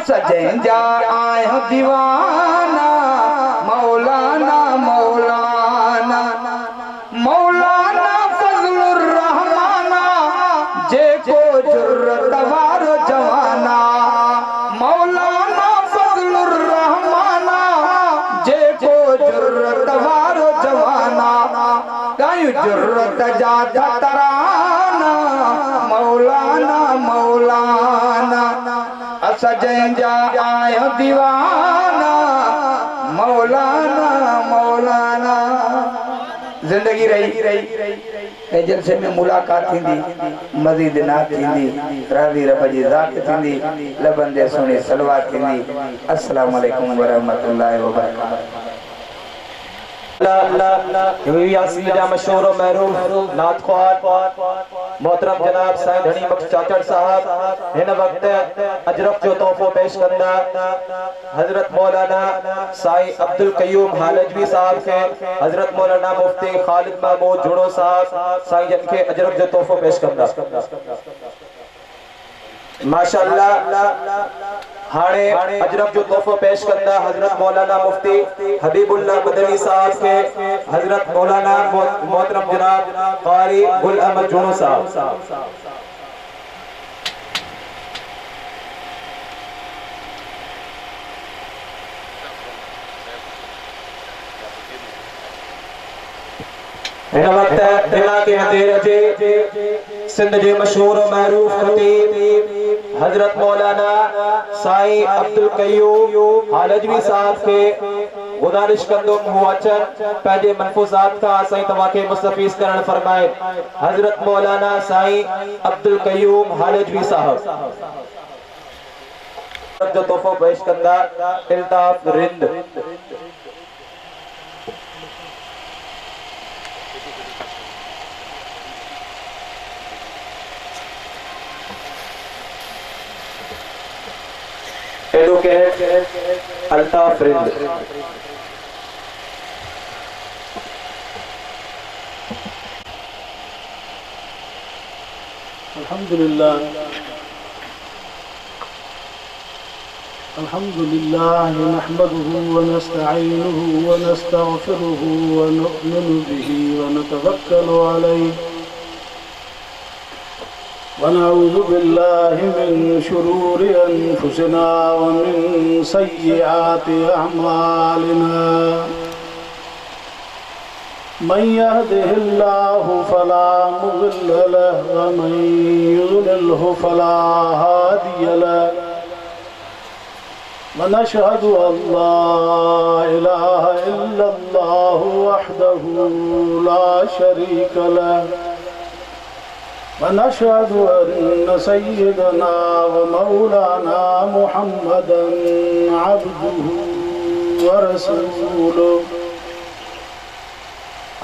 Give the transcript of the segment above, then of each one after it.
सजन जा आयो दीवाना मौलाना मौलाना मौलाना फजलुर रहमाना जेको जुर्रत वारो जवाना मौलाना फजलुर रहमाना जेको जुर्रत वारो जवाना गायूं जुर्रत जा तराना मौलाना मौलाना सजन जा आयो दीवाना मौलाना मौलाना। जिंदगी रही जलसे में मुलाकात थींदी मज़ीद ना थींदी राज़ी रब जी ज़ात थींदी लबन दे सुणी सलवात थींदी। अस्सलामु अलैकुम व रहमतुल्लाहि व बरकातहू। मशहूर महरूफ नातख्वान मोहतरम जनाब साईं धनी बख्श चाचड़ साहब इन वक्त अजरफ जो तोहफो पेश कंदा हजरत मौलाना साईं अब्दुल कयूम हालजवी साहब के हजरत मौलाना मुफ्ती खालिद महमूद जुड़ो साहब साईं जन के अजरफ जो तोहफो पेश कंदा माशाअल्लाह। हाणे अजरफ जो तोहफो पेश कंदा हजरत मौलाना मुफ्ती हबीबुल्लाह मदनी साहब के हजरत मौलाना मोहतरम जनाब कारी गुल अहमद जुड़ो साहब। इन वक्त दिला के अंधेरे जे सिंध जे मशहूर महरूफ खतीब हजरत मौलाना साईं अब्दुल कयूम हालजवी साहब के गुजारिश कंदुम हु अचन पंहिंजे मनफूजात का साईं तवा के मुस्तफीज करण फरमाए। हजरत मौलाना साईं अब्दुल कयूम हालजवी साहब जो तोहफो पेश कंदा इल्ताफ रिंद। एडवोकेट अल्ताफ रिंद। अल्हम्दुलिल्लाह नहमदुहु व नस्तईनुहु व नस्तगफिरुहु व नु'मिनु बिही व नतवक्कलु अलैहि वनऊज़ु बिल्लाहि मिन शुरूरि अनफुसिना व मिन सय्यिआति अअमालिना मन यहदिहिल्लाहु फला मुज़िल्ल लहु व मन युज़लिल्हु फला हादिय लहु व नशहदु अल्ला इलाहा इल्लल्लाहु वहदहु ला शरीक लहु ونشهد أن سيدنا ومولانا محمدا عبده ورسوله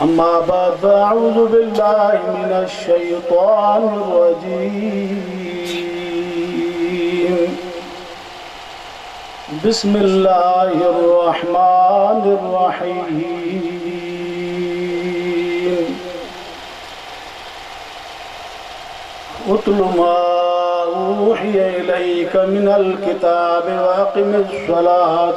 أما بعد فأعوذ بالله من الشيطان الرجيم بسم الله الرحمن الرحيم उतलु मा ऊहिय इलैक मिनल किताब वाक़िमिस सलात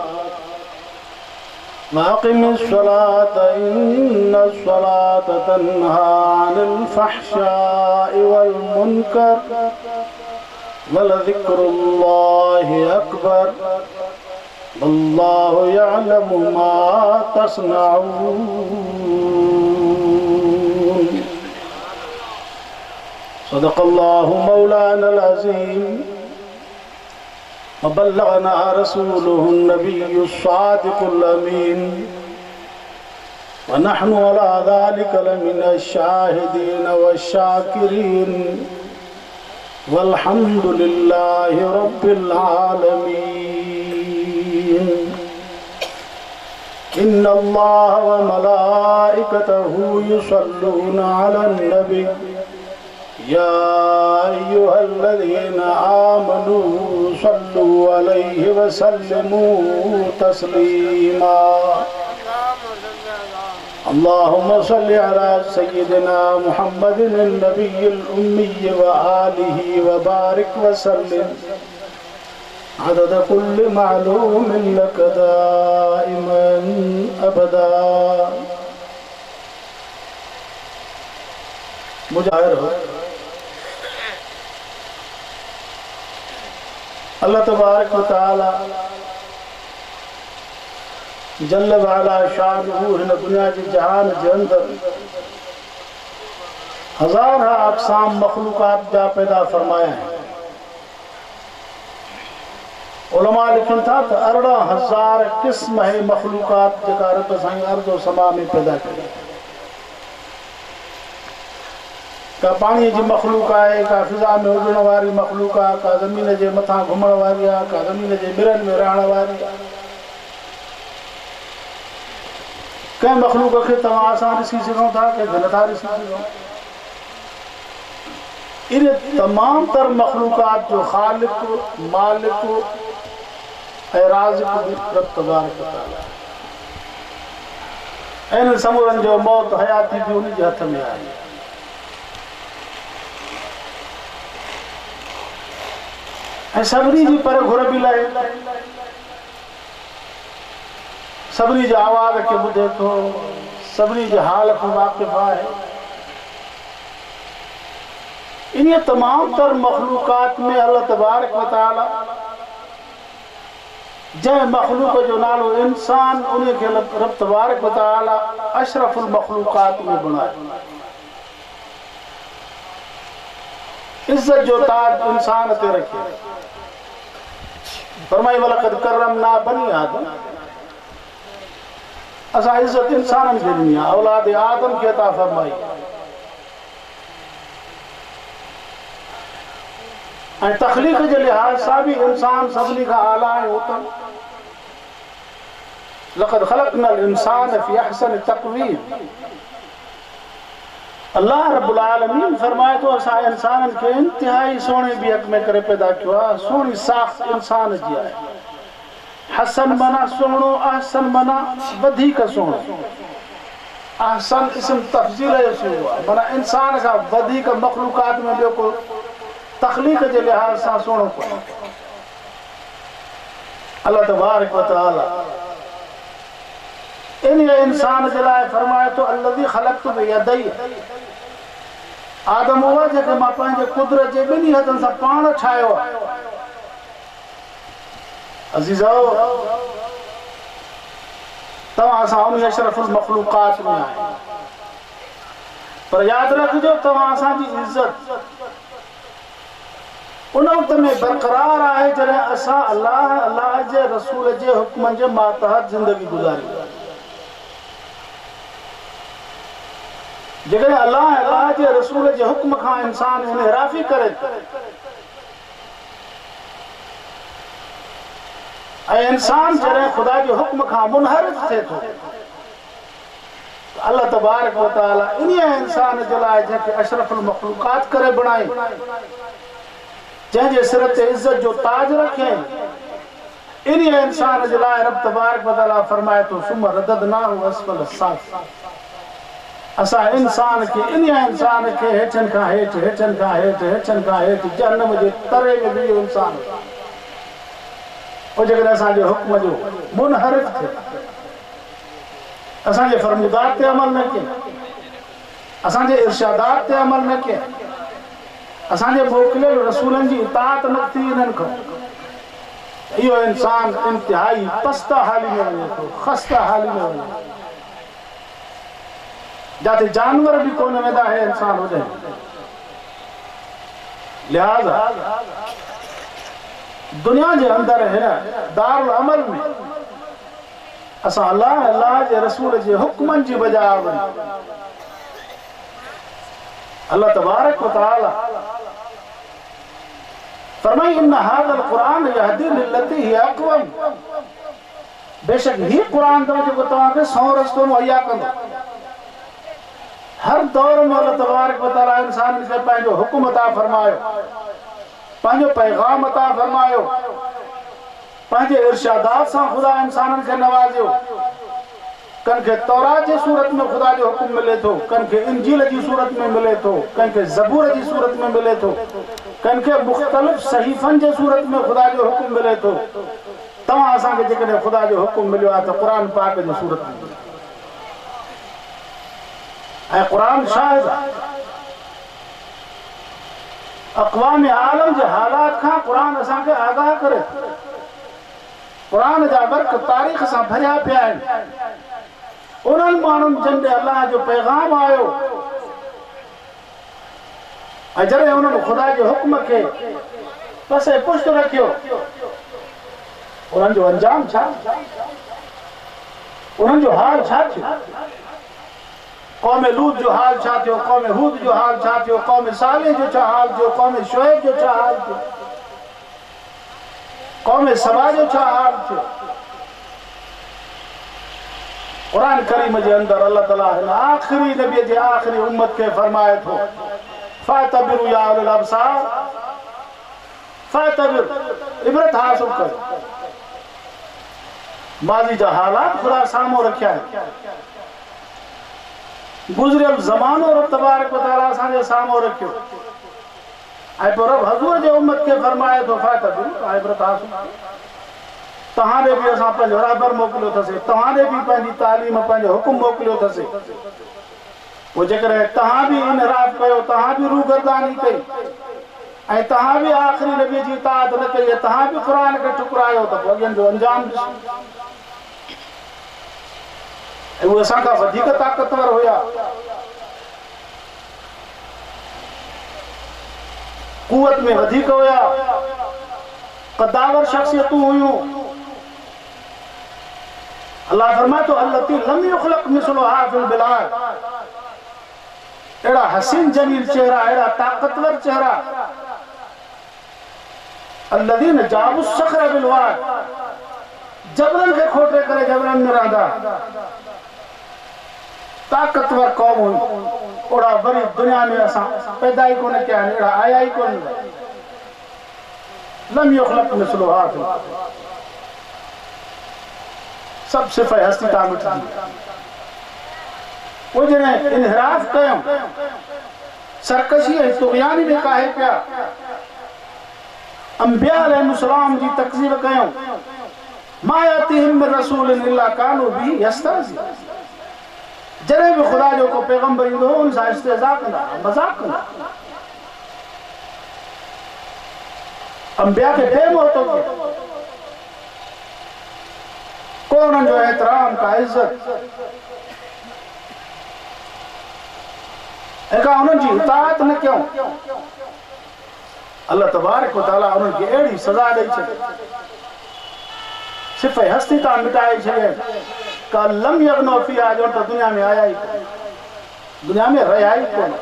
इन्नस्सलात तन्हा अनिल फ़हशाइ वल मुनकर वलज़िक्रुल्लाहि अकबर वल्लाहु यअलमु मा तस्नऊन। सदक़ल्लाहु मौलानल अज़ीम व बल्लगना रसूलुहुन नबियुस सादिकुल अमीन व नहनु अला ज़ालिका लमिनश शाहिदीन वश्शाकिरीन वल्हम्दुलिल्लाहि रब्बिल आलमीन। इन्नल्लाह व मलाइकतहु युसल्लूना अलन नबी या अय्युहल्लज़ीना आमनू सल्लु अलैहि व सल्लिमू तस्लीमा। अल्लाहुम्मा सल्लि अला सय्यिदिना मुहम्मदिन नबिय्यिल उम्मी व आलिहि व बारिक व सल्लिम عدد كل معلوم لك دائما أبدا मुजाहिर हो। अल्लाह तबारक व तआला जल्ल वाला शान हिन दुनिया जे जहान जे अंदर हजार अक़साम मखलूक़ात जा पैदा फरमाया है। उलमा लिखन था तो 18,000 किस्म है मखलूक़ात जेका रब साईं अर्ज़ व समा में पैदा कई। का पानी जी मखलूक है, का फिजा में उड़न वारी मखलूक है, का ज़मीन जे मथा घुमण वारी है, का ज़मीन जे मिरन में रहण वारी। कंहिं मखलूक खे तव्हां असां ॾिसी सघूं था, कंहिंखे नथा ॾिसी सघूं। इन तमाम तर मखलूक़ात जो ख़ालिक मालिक ऐं राज़िक़ रब तबारक व तआला है। इन समूरनि जो मौत हयाती भी उन जे हथ में आहे। ऐं सभिनी जी पर घुर बि लाइ, सभिनी जे आवाज़ खे ॿुधे थो, सभिनी जे हाल खां वाक़िफ़ आहे। इन तमाम तर मखलूक़ात में अल्लाह तबारक व तआला जंहिं मखलूक जो नालो इंसान, उन खे रब तबारक व तआला अशरफुल मखलूक़ात में बणायो। इज्जत जो ताज इंसान ते रखे। फरमाई वलक़द करमना बनी आदम, असां इज्जत इंसाननि खे ॾिनी आहे, औलाद आदम खे अता फरमाई। ऐं तख़लीक़ जे लिहाज़ सां बि इंसान सभिनी खां आला ऐं उत्तम। लक़द ख़लक़नल इंसान फ़ी अहसन तक़वीम। अल्लाह रब्बुल आलमीन फरमाए थो असां इंसाननि खे इंतिहाई सोणे बिहक में करे पैदा कयो आहे। सुहिणी साख़्त इंसान जी आहे। हसन माना सुहिणो, अहसन माना वधीक सुहिणो। अहसन इस्म तफ़ज़ील जो सुहिणो आहे, माना इंसान खां वधीक मखलूक़ात में ॿियो को तख़लीक़ जे लिहाज़ सां सुहिणो कोन्हे। अल्लाह तबारक व तआला इन इंसान जे लाइ फरमाए थो अल्लज़ी ख़लक़तु बियदई। आदम उहा जेके मां पंहिंजे कुदरत जे ॿिन्ही हथनि सां पाण ठाहियो आहे। अज़ीज़ो, तव्हां असां उन अशरफुल मखलूक़ात में आहियो। पर यादि रखिजो, तव्हां असांजी इज़त उन वक़्त में बरक़रार आहे जॾहिं असां अल्लाह जे रसूल जे हुक्मनि जे मातहत ज़िंदगी गुज़ारी। जेकॾहिं अल्लाह जे रसूल जे हुक्म खां इंसान इनहराफ़ी करे ऐं इंसान जॾहिं ख़ुदा जे हुक्म खां मुनहरिफ थिए थो, अल्लाह तबारक व तआला इन इंसान जे लाइ जंहिंखे अशरफुल मखलूक़ात करे बणाई, जंहिंजे सिर ते इज़त जो ताज रखे, इन इंसान जे लाइ रब तबारक व तआला फरमाए थो सुम्म रददनाहु अस्फल साफ़िलीन। असां इंसान खे इन इंसान खे हेठनि खां हेठि, हेठनि खां हेठि, हेठनि खां हेठि जहन्नम जे तरे में बि इहो इंसान हो जेकॾहिं असांजे हुक्म जो मुनहरिफ थिए, असांजे फरमूदात ते अमल न कये, असांजे इर्शादात ते अमल न कये, असांजे मोकिलियल रसूलनि जी इताअत न थी इन्हनि खां, इहो इंसान इंतिहाई पस्ता हाली में वञे थो, ख़स्ता हाली में वञे। जाते जानवर भी कोन वेंदा है इंसान हो जाए। लिहाजा दुनिया के अंदर है ना दारुल अमल में असा अल्लाह के रसूल के हुक्मन की बजा अल्लाह तबारक व तआला फरमाई इन हाज़ल कुरान यहदी लिल्लती ही अक़वम। बेशक ही कुरान जो तव्हांखे सौ रस्तो मुहैया कंदो। हर दौर में अल्लाह तबारक व तआला इंसान खे पंहिंजो हुक्म अता फरमायो, पंहिंजो पैगाम अता फरमायो, पंहिंजे इर्शादात सां ख़ुदा इंसाननि खे नवाज़ियो। कंहिंखे तौरात जी सूरत में ख़ुदा जो हुक्म मिले थो, कंहिंखे इंजील जी सूरत में मिले थो, कंहिंखे ज़बूर जी सूरत में मिले थो, कनके मुख्तलिफ सहीफन जे सूरत में खुदा जो हुक्म मिले तो तवा असा के जेकॾहिं खुदा जो हुक्म मिलियो आहे त क़ुरान पाक जी सूरत में ऐं क़ुरान शाहिद अक़वाम आलम जे हालात खां क़ुरान असा के आगाह करे क़ुरान जा वर्क तारीख़ सां भरिया पिया आहिनि उन्हनि माण्हुनि जिन ॾे अल्लाह जो पैगाम आयो ऐं जॾहिं उन्हनि खुदा जे हुक्म खे पसे पुष्ट रखियो उन्हनि जो अंजाम छा उन्हनि जो हाल छा थियो कौम लूत जो हाल छा थियो कौम हूद जो हाल छा थियो कौम सालेह जो छा हाल थियो कौम शुएब जो छा हाल थियो कौम सबा जो छा हाल थियो कुरान करीम जे अंदर अल्लाह ताला हिन आखिरी नबी जे आखिरी उम्मत के फरमाए थो फातबिरु या उल अबसार फातबिर इबरत हासिल करो माजी जा हालात खुदा सामो रखिया है गुजरियल ज़मानो रब तबारक व तआला असांजे सामो रखियो ऐं पोइ रब हज़ूर जे उम्मत खे फरमाए थो फातबिरु इबरत हासिल तहां ॾे बि असां पंहिंजो रहबर मोकिलियो अथसीं तहां ॾे बि पंहिंजी तालीम पंहिंजो हुकुम मोकिलियो अथसीं पोइ जेकॾहिं तहां बि इनराफ़ कयो तहां बि रूगर्दानी कई ऐं तहां बि आख़िरी नबी जी इताअत न कई तहां बि क़ुरान खे ठुकरायो त पोइ अॻियनि जो अंजाम ॾिसो ऐं उहे असां खां वधीक ताक़तवर हुया कुवत में वधीक हुया कदावर शख्सियतूं हुयूं अल्लाह फरमाए तो अल्लती लम युखलक मिसलुहा फिल बिलाद एड़ा हसीन जमील चेहरा एड़ा ताकतवर चेहरा अल्लदीन जाबु सखर बिल वाद जबरन के खोटे करे जबरन में रहंदा ताकतवर कौम हुई ओड़ा बड़ी दुनिया में असा पैदा ही कोने क्या एड़ा आया ही कोने लम युखलक मिसलुहा फिल सब सिफ़त हस्ती तां मिट दी वो जने इनहराफ कयो सरकशी ऐं तुग़यानी में काहे पिया अंबिया अलैहिस्सलाम जी तकज़ीब कयो मा यातिहिम मिन रसूलिन इल्ला कानू बि यस्तहज़ी जॾहिं बि खुदा जो को पैगंबर ईंदो हुन सां इस्तेज़ा कंदा मज़ाक कंदा अंबिया खे बेमोहतो को उन्हनि जो एहतराम का इज्जत ऐं का उन्हनि जी इताअत न कयूं अल्लाह तबारक व तआला उन्हनि खे अहिड़ी सज़ा ॾेई छॾी सिफ़त हस्ती तां मिटाए छॾे का लम यगनो फ़ीहा जो त दुनिया में आया ही दुनिया में रहिया ही कोन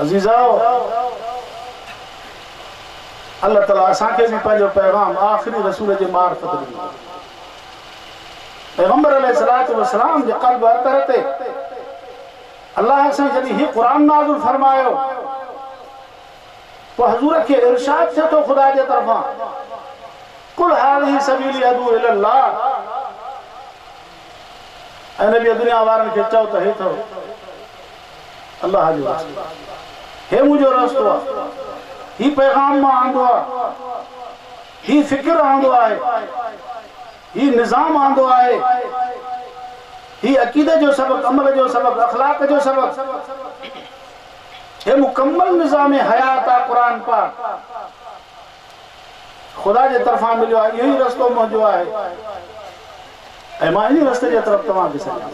अज़ीज़ाओ अल्लाह ताला असांखे बि पंहिंजो पैगाम आख़िरी रसूल जे मार्फत ॾिनो पैगंबर अलैहिस्सलातु वस्सलाम जे क़ल्ब अतर ते अल्लाह से जॾहिं ही क़ुरान नाज़िल फरमायो पोइ हज़ूर खे इरशाद थिए थो ख़ुदा जे तरफ़ां कुल हाज़िही सबीली अदू इलल्लाह ऐं नबी दुनिया वारनि खे चओ त हे अथव अल्लाह जो रस्तो हे मुंहिंजो रस्तो आहे ही पैगाम मां आंदो आहे ही फ़िक्र आंदो आहे ही निज़ाम आंदो आहे ही अक़ीदे जो सबक अमल जो सबक अखलाक जो सबक हे मुकम्मल निज़ाम हयात आहे क़ुरान पाक खुदा जे तरफ़ां मिलियो आहे इहो ई रस्तो मुंहिंजो आहे ऐं मां इन रस्ते जे तरफ़ तव्हां खे सॾियां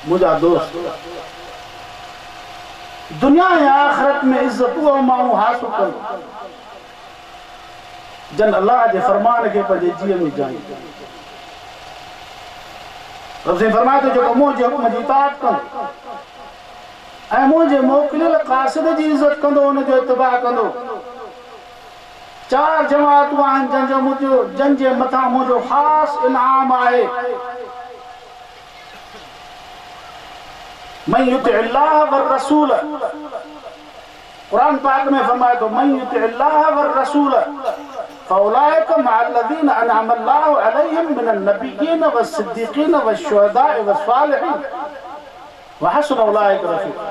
मुंहिंजा दोस्त दुनिया ऐं आख़िरत में इज़त उहो माण्हू हासिल कयो जन अल्लाह जे फरमान खे पंहिंजे जीवन में जानी रब से फरमाए थो जेको मुंहिंजे हुक्म जी इताअत कंदो ऐं मुंहिंजे मोकिलियल क़ासिद जी इज़त कंदो उनजो इत्तिबा कंदो चार जमातूं आहिनि जंहिंजे मथां मुंहिंजो ख़ासि इनाम आहे मन युतिअल्लाह वर रसूल कुरान पाक में फरमाए तो मन युतिअल्लाह वर रसूल फौलाइक मअल्लज़ीन अनअम अल्लाहु अलैहिम मिनन नबिय्यीन वस्सिद्दीक़ीन वश्शुहदाए वस्सालिहीन व हसन उलाइक रफ़ीक़ा।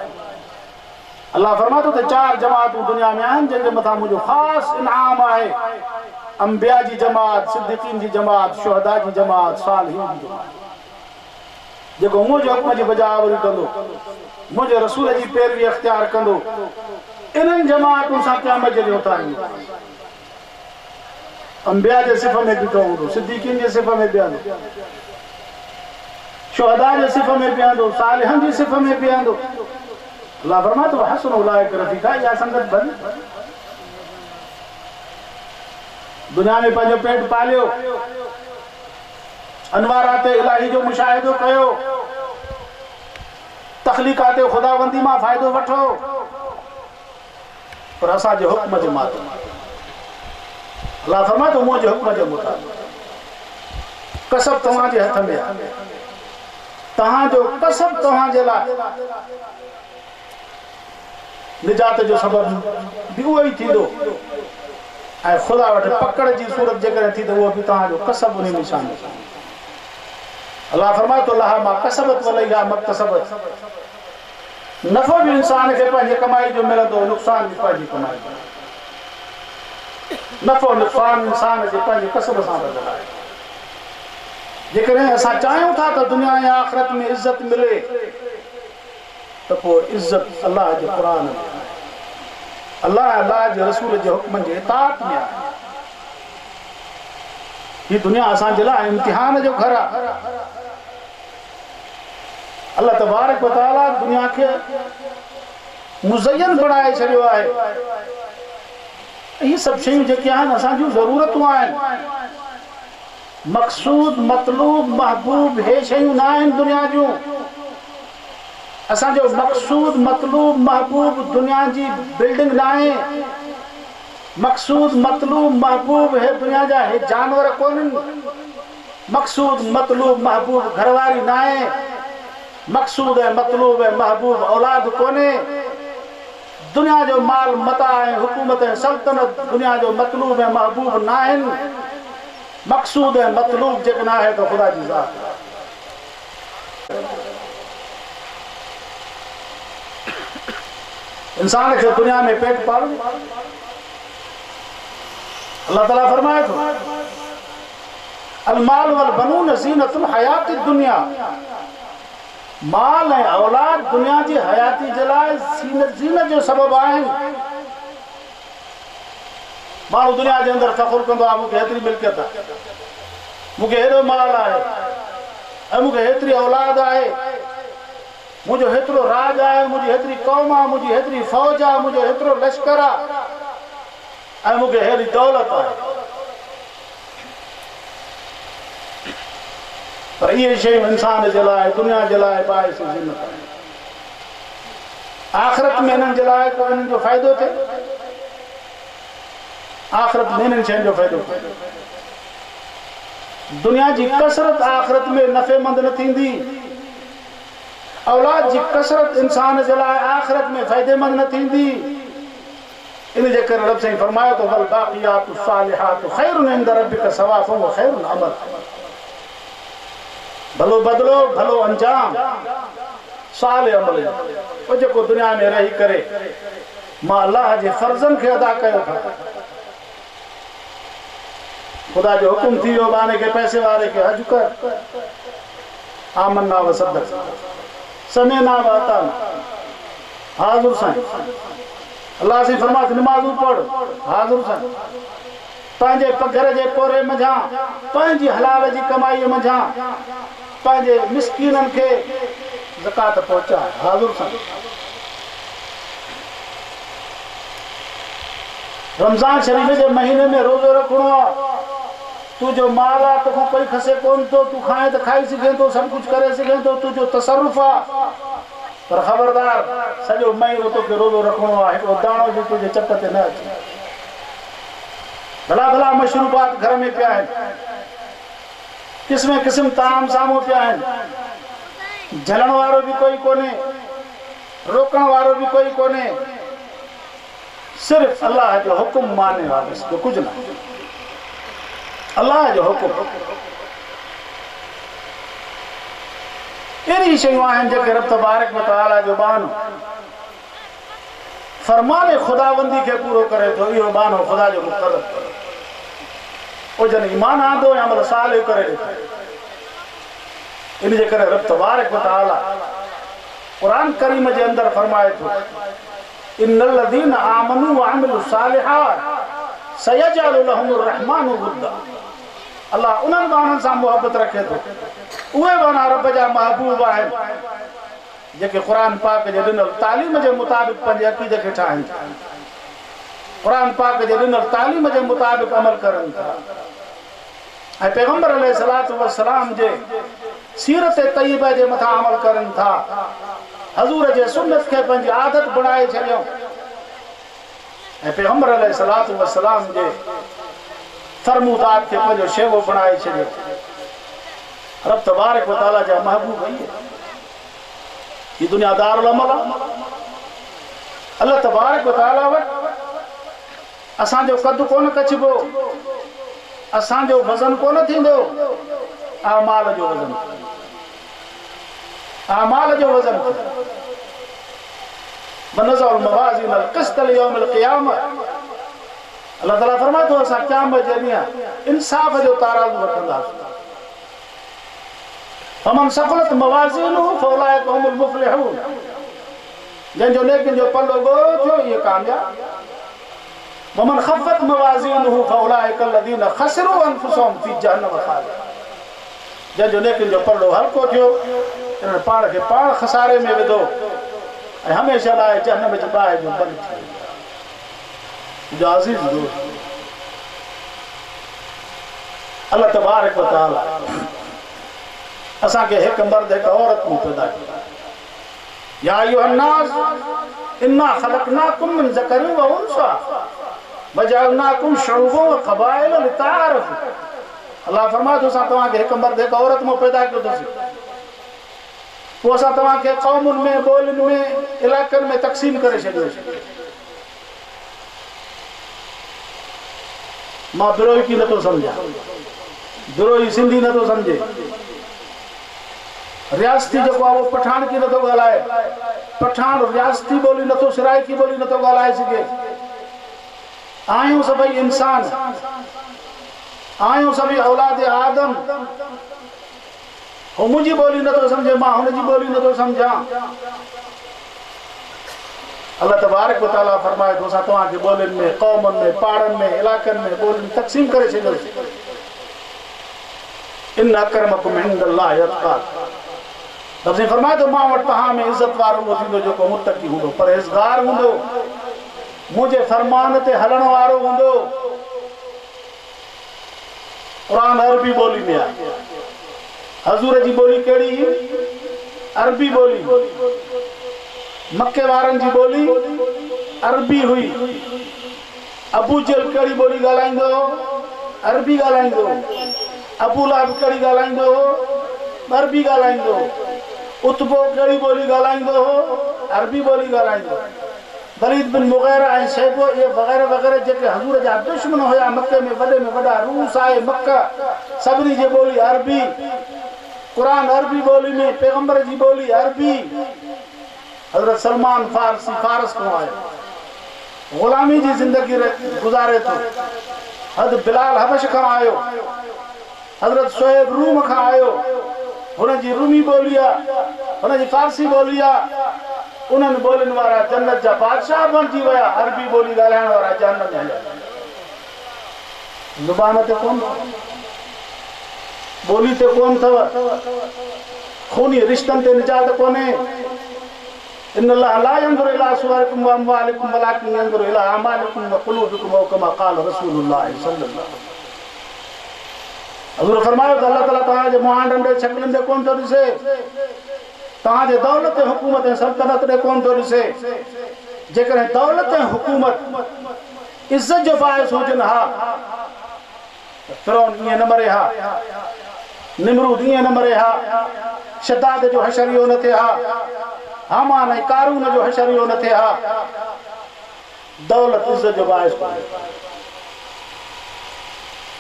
अल्लाह फरमातो त चार जमातूं दुनिया में आहिनि जिन जे मथां मुंहिंजो ख़ासि इनाम आहे। अंबिया जी जमात, सिद्दीक़ीन जी जमात, शुहदा जी जमात, सालिहीन जी जमात, जेको मुंहिंजे हुक्म जी बजावरी कंदो, मुंहिंजे रसूल जी पैरवी इख्तियार कंदो, इन्हनि जमातुनि सां क़यामत जे ॾींहुं उथारींदो। अंबिया जे सिफ़ में बीठो हूंदो, सिद्दीक़ीन जे सिफ़ में बीहंदो, शुहदा जे सिफ़ में बीहंदो, सालिहनि जी सिफ़ में बीहंदो। अल्लाह फरमातो हसन उलाइक रफ़ीक़ा, इहा संगत बन। दुनिया में पंहिंजो पेट पालियो, अनवारात इलाही जो मुशाहिदो कयो, तख़लीक़ात ख़ुदाबंदी मां फ़ाइदो वठो, पर असांजे हुक्म जे माते। अल्लाह फरमातो मुंहिंजे हुक्म जे मुताबिक़ कसब तव्हांजे हथ में आहे, तव्हांजो कसब तव्हांजे लाइ निजात जो सबब बि उहो ई थींदो, ऐं ख़ुदा वटि पकड़ जी सूरत जेकॾहिं थी त उहो बि तव्हांजो कसब उन में शामिल आहे। अल्लाह फरमातो लहा मां कसबत वलैहा मक्तसबत, नफ़ो भी इंसान के पंहिंजे कमाई जो मिलंदो, नुक़सान भी पंहिंजी कमाई जो। नफ़ो नुक़सान इंसान जे पंहिंजे कसब सां मिलंदो आहे। जेकॾहिं असां चाहियूं था त दुनिया ऐं आख़िरत में इज़त मिले त पोइ इज़त अल्लाह जे क़ुर में आहे, अल्लाह जे रसूल जे हुक्मनि जे इताअत में आहे। हीअ दुनिया असांजे लाइ इम्तिहान जो घर आहे। अल्लाह तबारक व तआला दुनिया खे मुज़य्यन बणाए छॾियो आहे। इहे सभु शयूं जेके आहिनि असांजूं ज़रूरतूं आहिनि। मक़सूद मतलूब महबूब हे शयूं न आहिनि दुनिया जूं। असांजो मक़सूद मतलूब महबूब दुनिया जी बिल्डिंग न आहे। मक़सूद मतलूब महबूब हे दुनिया जा हे जानवर कोन्हनि। मक़सूद मतलूब महबूब घरवारी न आहे। मक़सूद ऐं मतलूब ऐं महबूब औलाद कोन्हे। दुनिया जो माल मता ऐं हुकूमत ऐं सल्तनत दुनिया जो मतलूब ऐं महबूब न आहिनि। मक़सूद ऐं मतलूब जेको न आहे त ख़ुदा जी ज़ात आहे। इंसान खे दुनिया में पेट पालो। अल्लाह ताला फरमाए थो अल माल वल बनून ज़ीनतुल हयातिद दुनिया। माल ऐं औलाद दुनिया जी हयाती जे लाइ ज़ीनत जो सबब आहिनि। माण्हू दुनिया जे अंदरि फ़ख़ुरु कंदो आहे, मूंखे हेतिरी मिल्कियत आहे, मूंखे हेॾो माल आहे, ऐं मूंखे हेतिरी औलाद आहे, मुंहिंजो हेतिरो राज आहे, मुंहिंजी हेतिरी क़ौम आहे, मुंहिंजी हेतिरी फ़ौज आहे, मुंहिंजो हेतिरो लश्कर आहे, ऐं मूंखे हेड़ी दौलत आहे। पर इहे शयूं इंसान जे लाइ दुनिया जे लाइ बाइस ज़ीनत आहे। आख़िरत में हिननि जे लाइ को हिननि जो फ़ाइदो थिए। आख़िरत में हिननि शयुनि जो फ़ाइदो थिए। दुनिया जी कसरत आख़िरत में नफ़ेमंद न थींदी। औलाद जी कसरत इंसान जे लाइ आख़िरत में फ़ाइदेमंद न थींदी। इन जे करे रब साईं फरमायो त वल बाक़ियातु सालिहातु ख़ैरुन इंद रब्बिका सवाबन व ख़ैरुन अमल। भलो बदलो, भलो अंजाम, साल अमल। वो जेको दुनिया में रही करे मां अल्लाह जे फर्ज़न खे अदा कयो था। ख़ुदा जो हुकुम थी वियो बाने के पैसे वारे के हज कर, आमन्ना व सदक, समेना व अताना, हाज़िर साईं। अल्लाह से फरमात नमाज़ूं पढ़, हाज़िर साईं। पंहिंजे पघर जे पोरे मंझां, पंहिंजी हलाल जी कमाई मंझां पंहिंजे मिस्कीननि खे ज़कात पहुचा, हाज़िर साईं। रमज़ान शरीफ़ जे महीने में रोज़ो रखणो आहे। तू जो माल आहे तोखां कोई खसे कोन थो। तू खाए त खाई सघे थो, सभु कुझु करे सघे थो, तुंहिंजो तसरुफ़ आहे। पर ख़बरदार सॼो महीनो तोखे रोज़ो रखणो आहे। हिकिड़ो दाणो बि तुंहिंजे चप ते न अचे। भला भला मशरूबात घर में पिया आहिनि, क़िस्म क़िस्म ताम साम्हूं पिया आहिनि। झलण वारो बि कोई कोन्हे, रोकण वारो बि कोई कोन्हे। सिर्फ़ अल्लाह जो हुकुम माने वारो, कुझु न। अल्लाह जो हुकुम अहिड़ी शयूं आहिनि जेके रब तबारक व तआला जो बानो फरमाने खुदाबंदी के पूरो करे तो इहो बानो खुदा जो मुक़रर ओ जन ईमान आंदो या अमल सालिह करे इन जे करे रब तबारक व तआला कुरान करीम जे अंदर फरमाए तो इन्नल लज़ीना आमनू व अमिलुस सालिहात सयजअलु लहुमुर रहमानु वुद्दा अल्लाह उन्हनि माण्हुनि सां मोहब्बत रखे थो उहे माना रब जा महबूब आहिनि जेके क़ुरान पाक जे ॾिनल तालीम जे मुताबिक़ पंहिंजे अक़ीदे खे ठाहिनि था क़ुरान पाक जे ॾिनल तालीम जे मुताबिक़ अमल करनि था ऐं पैगंबर अलैहिस्सलातु वस्सलाम जे सीरत तय्यबा जे मथां अमल करनि था हज़ूर जे सुन्नत खे पंहिंजी आदत बणाए छॾियऊं ऐं पैगंबर अलैहिस्सलातु वस्सलाम जे फरमूदात के पंहिंजो शेवो बणाए छॾियो रब तबारक व तआला जा महबूब आहिनि ही दुनिया दारुल अमल अल्लाह तबारक व तआला वटि असांजो कद कोन कचबो असांजो वज़न कोन थींदो आमाल जो वज़न बनज़अल मवाज़िन अल क़िस्त लियौमिल क़ियामह अल्लाह ताला फरमाए थो असां क़यामत जे ॾींहुं इंसाफ़ जो ताराज़ू रखंदासीं फमन सक़ुलत मवाज़िनुहु फउलाइका हुमुल मुफ़्लिहून जंहिंजो नेकिन जो पल्लो ॻोड़ो थियो इहे कामयाब वमन ख़फ़त मवाज़िनुहु फउलाइका अलज़ीना ख़सिरू अनफुसहुम फ़ी जहन्नम ख़ालिदून जंहिंजो नेकिन जो पल्लो हल्को थियो इन्हनि पाण खे पाण खसारे में विधो ऐं हमेशह लाइ जहन्नम जी बाहि जो बंदि थी वियो जो अज़ीज़ दोस्त अल्लाह तबारक व तआला असांखे हिकु मर्द हिकु औरत में पैदा कयो या अय्युहन नास इन्ना ख़लक़नाकुम मिन ज़करिन व उन्सा वजअलनाकुम शुअबन व क़बाइल लिताअरफू अल्लाह फरमाए थो असां तव्हांखे हिकु मर्द हिकु औरत में पैदा कयो अथसीं पोइ असां तव्हांखे क़ौमुनि में ॿोलियुनि में इलाइक़नि में तक़सीम करे छॾियो मां बिरोही की नथो सम्झां बिरोही सिंधी नथो सम्झे रियासती जेको आहे उहो पठान की नथो ॻाल्हाए पठान रियासती ॿोली नथो सिराइकी ॿोली नथो ॻाल्हाए सघे आहियूं सभई इंसान आहियूं सभई औलाद आदम हू मुंहिंजी ॿोली नथो सम्झे मां हुनजी ॿोली नथो सम्झां अल्लाह तबारक व तआला फरमाए थो असां तव्हांखे ॿोलियुनि में क़ौमुनि में पाड़नि में इलाइक़नि में ॿोलियुनि तक़सीम करे छॾियोसीं इन अकरमकुम इंदल्लाहि अतक़ाकुम रब फरमाए थो मां वटि तव्हां में इज़त वारो उहो थींदो जेको मुतक़ी हूंदो परहेज़गार हूंदो मुंहिंजे फरमान ते हलण वारो हूंदो क़ुरान अरबी ॿोली में आहे हज़ूर जी ॿोली कहिड़ी अरबी ॿोली मके वारनि जी ॿोली अरबी हुई अबू जहल कहिड़ी ॿोली ॻाल्हाईंदो अरबी ॻाल्हाईंदो अबू लहब कहिड़ी ॻाल्हाईंदो अरबी ॻाल्हाईंदो उतबो कहिड़ी ॿोली ॻाल्हाईंदो अरबी ॿोली ॻाल्हाईंदो वलीद बिन मुग़ीरा ऐं शैबो इहे वग़ैरह वग़ैरह जेके हज़ूर जा दुश्मन हुया मके में वॾे में वॾा रूस आहे मक्का सभिनी जी ॿोली अरबी क़ुरान अरबी ॿोली में पैगंबर जी ॿोली अरबी हज़रत सलमान फारसी फारस खां आयो ग़ुलामी जी ज़िंदगी गुज़ारे थो हद बिलाल हबश खां आयो हज़रत शुएब रूम खां आयो हुनजी रूमी ॿोली आहे हुनजी फारसी ॿोली आहे उन्हनि ॿोलियुनि वारा जन्नत जा बादशाह बणिजी विया अरबी ॿोली ॻाल्हाइण वारा जहन्नम में हलिया ज़ुबान ते कोन ॿोली ते कोन अथव खूनी रिश्तनि ते निजात कोन्हे इन्नल्लाह ला यंज़ुरु इला सुवरिकुम व अमवालिकुम वलाकिन यंज़ुरु इला अमालिकुम व क़ुलूबिकुम कमा क़ाल रसूलुल्लाह सल्लल्लाहु अलैहि हज़ूर फरमायो त अल्लाह ताला तव्हांजे मुहांडनि ॾे शक्लनि ॾे कोन थो ॾिसे तव्हांजे दौलत हुकूमत ऐं सल्तनत ॾे कोन थो ॾिसे जेकॾहिं दौलत ऐं हुकूमत इज़त जो बाहिस हुजनि हा फिरौन ईअं न मरे हा निमरूद ईअं न मरे हा शद्दाद जो हशर इहो न थिए हा हामान ऐं कारून जो हशर इहो न थिए हा दौलत इज़त जो बाहिस कोन्हे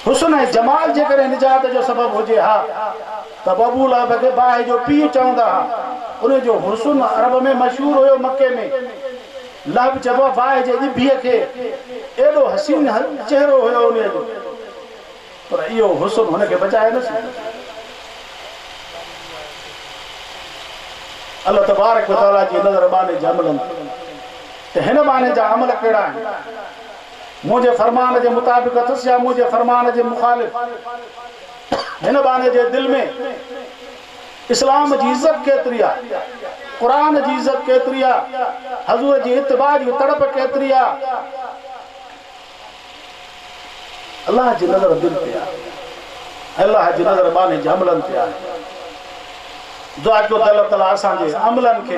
हुस्न ऐं जमाल जे करे निजात जो सबब हुजे हा त अबू लहब खे बाहि जो पीउ चवंदा हा। उन जो हुस्न अरब में मशहूर हुयो, मके में लहब चइबो आहे बाहि जे ॾिभीअ खे, एॾो हसीन चेहरो हुयो उन जो, पर इहो हुस्न हुनखे बचाए न सघियो। अल्लाह तबारक व तआला जी नज़र बाने जे अमलनि त हिन बाने जा अमल कहिड़ा आहिनि? मुंहिंजे फरमान जे मुताबिक़ अथसि या मुंहिंजे फरमान जे मुखालिफ़? हिन बाने जे दिलि में इस्लाम जी इज़त केतिरी आहे, क़ुरान जी इज़त केतिरी आहे, हज़ूर जी इत्तिबा जी तड़प केतिरी आहे? अल्लाह जी नज़र दिलि ते आहे, अल्लाह जी नज़र बाने जे अमलनि ते आहे। दुआ कयो त अल्लाह ताला असांजे अमलनि खे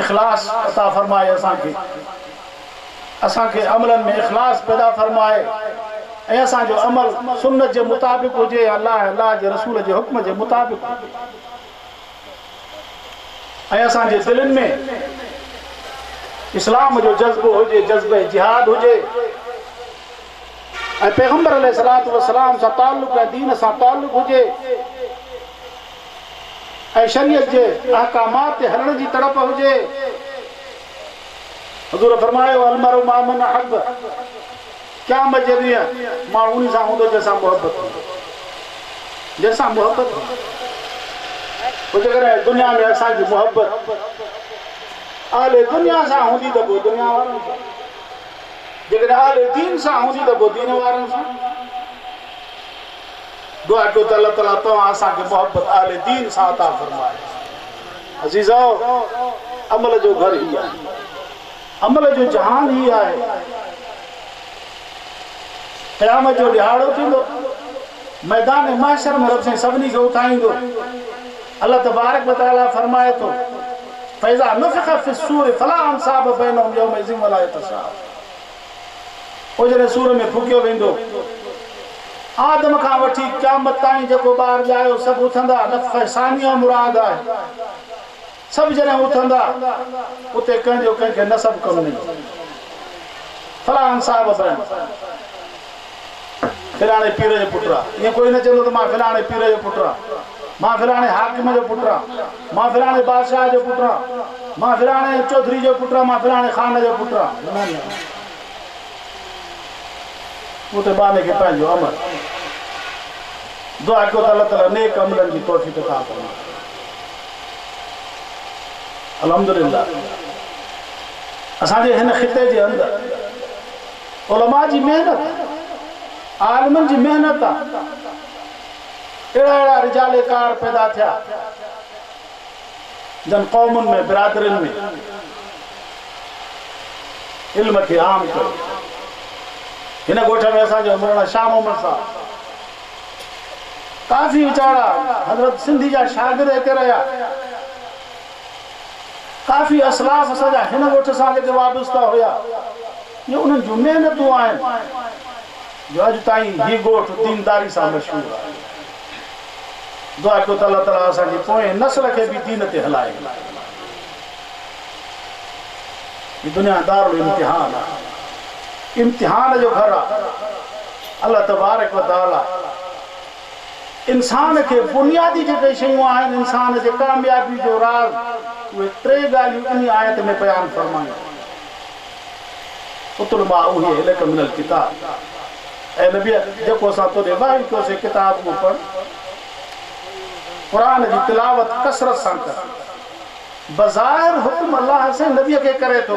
इख़लास अता फरमाए, असांखे अमलनि में इख़लास पैदा फरमाए ऐं असांजो अमल सुन्नत जे मुताबिक़ हुजे, अल्लाह जे रसूल जे हुक्म जे मुताबिक़ हुजे, ऐं असांजे दिलनि में इस्लाम जो जज़्बो हुजे, जज़्बे जिहाद हुजे, ऐं पैगंबर अलैहिस्सलातु वस्सलाम सां ताल्लुक़ ऐं दीन सां ताल्लुक़ हुजे, ऐं शरीयत जे अहकामात ते हलण जी तड़प हुजे। हुज़ूर फरमायो अलमरउ मा मन अहब, क़यामत जे ॾींहुं माण्हू उन सां हूंदो जंहिंसां मुहबत हूंदो, जंहिंसां मुहबत हुजे। जेकॾहिं दुनिया में असांजी मुहबत आले दुनिया सां हूंदी त पोइ दुनिया वारनि सां, जेकॾहिं आले दीन सां हूंदी त पोइ दीन वारनि सां। दुआ कयो त अल्लाह ताला तव्हां असांखे मुहबत आले दीन सां अता फरमाए। अज़ीज़ो, अमल जो घर ही आहे, अमल जो जहान ही आहे। क़यामत जो ॾिहाड़ो थींदो, मैदान महशर में रब साईं सभिनी खे उथाईंदो। अल्लाह तबारक व तआला फरमाए थो फ़इज़ा नुफ़िख़ फ़िस्सूर फ़ला अंसाब बैनहुम यौमइज़िन वला यतसाअलून। ओ जॾहिं सूर में फूकियो वेंदो, आदम खां वठी क़यामत ताईं जेको ॿार ॼायो सभु उथंदा, नफ़ख़ सानिया मुराद आहे। सभु जॾहिं उथंदा उते कंहिंजो कंहिंखे नसब कमु न ईंदो। फला अंसाब बैनहुम, फिलाणे पीर जो पुटु आहे, ईअं कोई न चवंदो त मां फिलाणे पीर जो पुटु आहियां, मां फिलाणे हाकिम जो पुटु आहियां, मां फिलाणे बादशाह जो पुटु आहियां, मां फिलाणे चौधरी जो पुटु आहियां, मां फिलाणे ख़ान जो पुटु आहियां। उते बाने खे पंहिंजो अमल। दुआ कयो त अल्लाह ताला नेक अमलनि जी तौफ़ीक़ अता फरमाए। अल्हम्दुलिल्लाह, असांजे हिन ख़िते जे अंदरि उलमा जी महिनत, आलिमनि जी महिनत आहे। अहिड़ा अहिड़ा रिजालेकार पैदा थिया जन क़ौमुनि में, बिरादरियुनि में इल्म खे आम कयो। हिन ॻोठ में असांजो मौलाना शाह मोहम्मद साहब काफ़ी वीचारा हज़रत सिंधी जा शागिर्द हिते रहिया, काफ़ी असलाफ असांजा हिन ॻोठ सां जेके वाबस्ता हुया, इहे उन्हनि जूं महिनतूं आहिनि जो अॼु ताईं हीउ ॻोठ दीनदारी सां मशहूरु आहे। दुआ कयो त अल्लाह ताला असांजी पोएं नस्ल खे बि दीन ते हलाए। हीउ दुनिया दारुल इम्तिहान आहे, इम्तिहान जो घर आहे। अल्लाह तबारक व तआला इंसान खे बुनियादी जेके शयूं आहिनि, इंसान जे कामयाबी जो राज़, उहे टे ॻाल्हियूं इन आयत में बयानु फरमायूं। उतलु मा उही इलैक मिनल किताब, ऐं नबी जेको असां तोॾे वाही कयोसीं किताब को पढ़, क़ुरान जी तिलावत कसरत सां कर। बज़ाहिर हुक्म अल्लाह से नबीअ खे करे थो,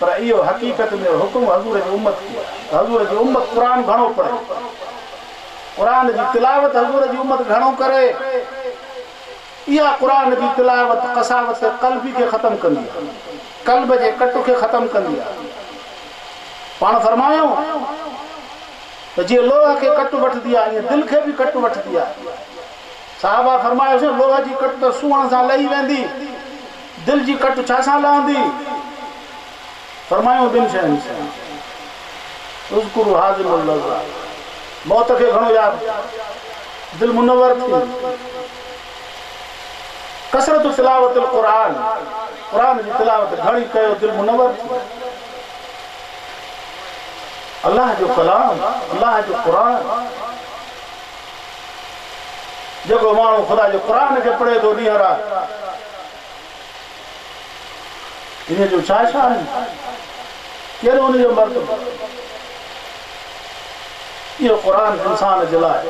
पर इहो हक़ीक़त में हुक्म हज़ूर जी उम्मत खे आहे। हज़ूर जी उम्मत क़ुरान घणो पढ़े, क़ुरान जी तिलावत हज़ूर जी उम्मत घणो करे। इहा क़ुरान जी तिलावत कसावत क़ल्बी खे ख़तमु कंदी आहे, क़ल्ब जे कट खे ख़तमु कंदी आहे। पाण फरमायूं त जीअं लोह खे कट वठंदी आहे, ईअं दिलि खे बि कट वठंदी आहे। साहबा फरमायोसीं लोह जी कट त सूअण सां लही वेंदी, दिलि जी कट छा सां लहंदी? फरमायूं ॿिनि शयुनि सां। उज़्कुरु हाज़िमुल लज़्ज़ा, मौत खे घणो यादि, दिलि मुनव्वर थी। कसरत तिलावत क़ुरान, क़ुरान जी तिलावत घणी कयो, दिलि मुनव्वर थी। अल्लाह जो कलाम, अल्लाह जो कुरान, जो माण्हू ख़ुदा जो कुरान खे पढ़े थो ॾींहं राति, इन जो छा शान, कहिड़ो उन जो मर्तबो। इहो कुरान इंसान जे लाइ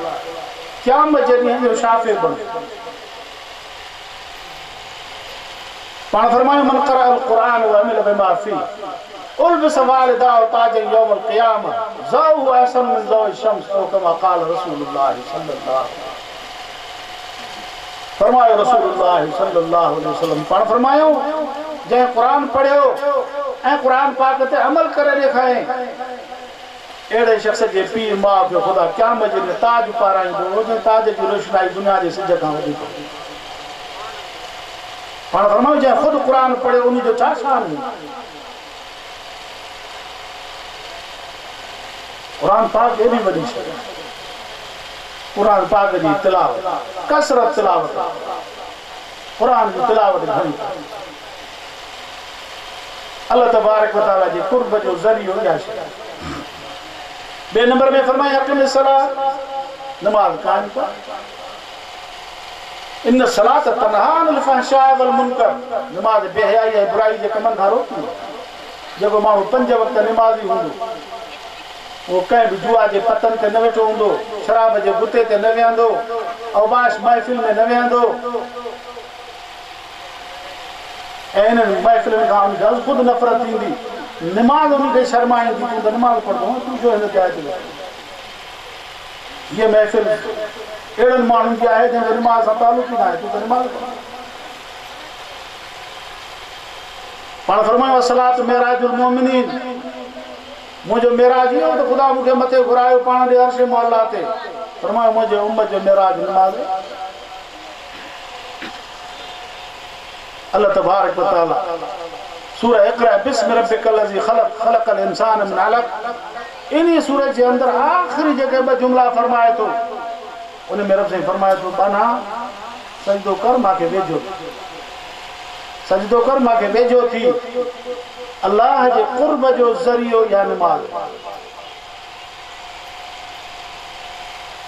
क़यामत जे ॾींहं जो शाफ़े बणियो। पाण फरमायो मन क़रा अल कुरान व अमिल बिमा फीह उल्बिस वालिदाहु ताजन यौमल क़ियामा ज़ाहु अहसन मिन ज़ाहि शम्स औ कमा क़ाल रसूलुल्लाह सल्लल्लाहु फरमायो रसूलुल्लाह सल्लल्लाहु अलैहि वसल्लम पाण फरमायो जंहिं कुरान पढ़ियो ऐं कुरान पाक ते अमल करे ॾेखारे अहिड़े शख़्स जे पीउ माउ खे ख़ुदा क़यामत जे ॾींहुं ताज पाराईंदो, हुन ताज जी रोशनाई दुनिया जे सिज खां वधीक। पाण फरमायो जंहिं ख़ुदि कुरान पढ़ियो उन जो छा शान हूंदो। कुरान पाक एॾी वॾी शइ, कुरान पाक जी तिलावत, कसरत तिलावत, कुरान जी तिलावत घणी। अल्लाह तबारक व तआला जे कुर्ब जो ज़रियो इहा शइ। बे नंबर में फरमाया अक़िम सलात, नमाज कायम कर। इन सलात तनहा अनिल फ़हशाइ वल मुनकर, नमाज बेहयाई ऐं बुराई जे कमनि खां रोकींदी। जेको माण्हू 5 वक़्त नमाज़ी हूंदो, वो कंहिं बि जुआ जे पतन ते न वेठो हूंदो, शराब जे गुते ते न विहंदो, अवबाश महफ़िल में न विहंदो, ऐं इन्हनि महफ़िलनि खां उनखे ख़ुदि नफ़रत थींदी। नमाज उनखे शर्माईंदी, तूं त नमाज़ पढ़ंदो, तूं छो हिन ते आहे थो। हीअ महफ़िल अहिड़नि माण्हुनि जी आहे जंहिंजो नमाज़ सां तालुक़ ई न आहे, तूं त नमाज़ पढ़। पाण फरमायो सलात मेराजुल मोमिनीन, मुंहिंजो मेराज इहो त ख़ुदा मूंखे मथे घुरायो पाण ॾे अर्श मुअल्ला ते। फरमायो मुंहिंजे उम्मत जो मेराज नमाज़। अल्लाह तबारक व तआला सूरह इक़रा बिस्मि रब्बिकल लज़ी खलक़ खलक़ल इंसान मिन अलक़, इन सूरत जे अंदर आख़िरी जगह 2 जुमला फरमाए थो। उन में रब साईं फरमाए थो बना सजदो कर मांखे वेझो, सजदो कर मांखे वेझो थी। अल्लाह जे कुर्ब जो ज़रियो या नमाज।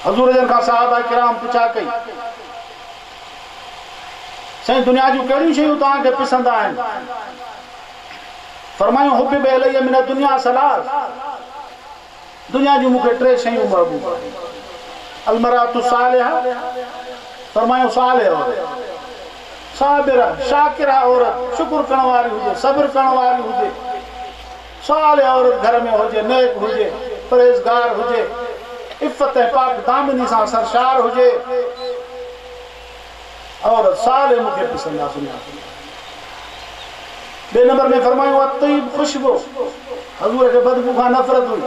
हज़ूर जन खां सहाबा किराम पुछा कई, साईं दुनिया जूं कहिड़ियूं शयूं तव्हांखे पसंदि आहिनि? फरमायो हुब्बिब इलैया मिन दुनिया सलास, दुनिया जूं मूंखे 3 शयूं महबूब आहिनि। अलमरातु सालिहा, फरमायो सालिह औरत, साबिरा शाकिरा औरत, शुक्र करण वारी हुजे, सब्र करण वारी हुजे, सालिह औरत घर में हुजे, नेक हुजे, परहेज़गार हुजे, इफ़त ऐं पाक दामिनी सां सरशार हुजे, औरत सालिह मूंखे पसंदि आहे दुनिया। बे नंबर में फरमायो अत्तय्यब खुशबू, हज़ूर खे बदबू खां नफ़रत हुई,